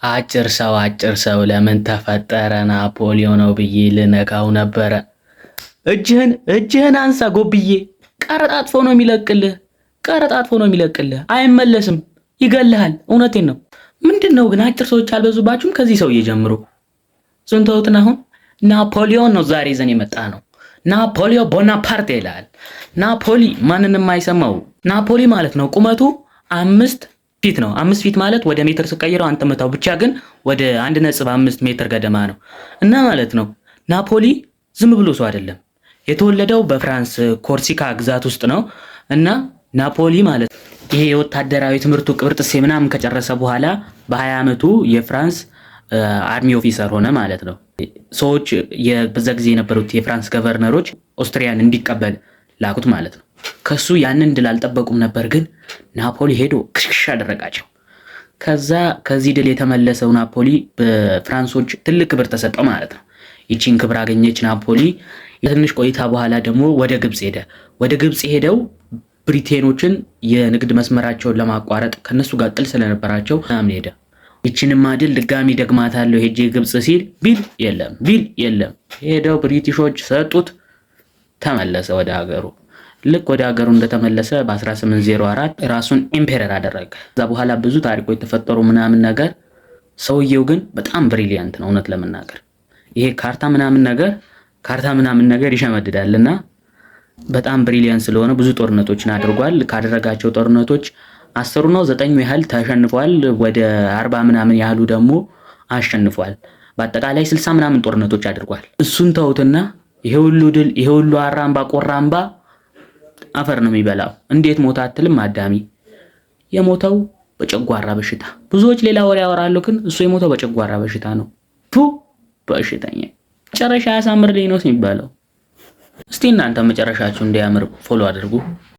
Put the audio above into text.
አጭር ሰው ለምን ተፈጠረ ናፖሊዮን ነው ብዬ ልነካው ነበረ። እጅህን አንሳ ጎብዬ። ቀረጣጥፎ ነው የሚለቅልህ። አይመለስም፣ ይገልሃል። እውነቴን ነው። ምንድነው ግን አጭር ሰዎች አልበዙባችሁም? ከዚህ ሰውዬ ጀምሮ ዝንተውትን። አሁን ናፖሊዮን ነው ዛሬ ይዘን የመጣ ነው። ናፖሊዮ ቦናፓርት ይላል። ናፖሊ ማንንም አይሰማው። ናፖሊ ማለት ነው ቁመቱ 5 ፊት ነው። 5 ፊት ማለት ወደ ሜትር ስቀይረው አንተ መታው ብቻ ግን ወደ 1.5 ሜትር ገደማ ነው። እና ማለት ነው ናፖሊ ዝም ብሎ ሰው አይደለም። የተወለደው በፍራንስ ኮርሲካ ግዛት ውስጥ ነው። እና ናፖሊ ማለት ይሄ የወታደራዊ ትምህርቱ ቅብርጥሴ ምናምን ከጨረሰ በኋላ በ20 ዓመቱ የፍራንስ አርሚ ኦፊሰር ሆነ ማለት ነው። ሰዎች በዛ ጊዜ የነበሩት የፍራንስ ገቨርነሮች ኦስትሪያን እንዲቀበል ላኩት ማለት ነው። ከሱ ያንን ድል አልጠበቁም ነበር፣ ግን ናፖሊ ሄዶ ክሽክሽ አደረጋቸው። ከዚህ ድል የተመለሰው ናፖሊ በፍራንሶች ትልቅ ክብር ተሰጠው ማለት ነው። ይቺን ክብር አገኘች ናፖሊ። የትንሽ ቆይታ በኋላ ደግሞ ወደ ግብጽ ሄደ። ወደ ግብጽ ሄደው ብሪቴኖችን የንግድ መስመራቸውን ለማቋረጥ ከነሱ ጋር ጥል ስለነበራቸው ምናምን ሄደ። ይችንማ ድል ድጋሚ ደግማታለሁ ሄጄ ግብጽ ሲል ቢል የለም ሄደው ብሪቲሾች ሰጡት። ተመለሰ ወደ ሀገሩ። ልክ ወደ ሀገሩ እንደተመለሰ በ1804 ራሱን ኢምፔረር አደረገ። ከዛ በኋላ ብዙ ታሪኮች የተፈጠሩ ምናምን ነገር። ሰውየው ግን በጣም ብሪሊያንት ነው እውነት ለመናገር። ይሄ ካርታ ምናምን ነገር ይሸመድዳልና በጣም ብሪሊያንት ስለሆነ ብዙ ጦርነቶችን አድርጓል። ካደረጋቸው ጦርነቶች 10 ነው 9 ያህል ተሸንፏል። ወደ 40 ምናምን ያህሉ ደግሞ አሸንፏል። በአጠቃላይ 60 ምናምን ጦርነቶች አድርጓል። እሱን ተውትና ይሄ ሁሉ ድል፣ ይሄ ሁሉ አራምባ ቆራምባ አፈር ነው የሚበላው። እንዴት ሞተ አትልም አዳሚ? የሞተው በጨጓራ በሽታ። ብዙዎች ሌላ ወሬ ያወራሉ፣ ግን እሱ የሞተው በጨጓራ በሽታ ነው። በሽተኛ መጨረሻ ያሳምርልኝ ነው የሚባለው። እስቲ እናንተ መጨረሻችሁ እንዲያምር ፎሎ አድርጉ።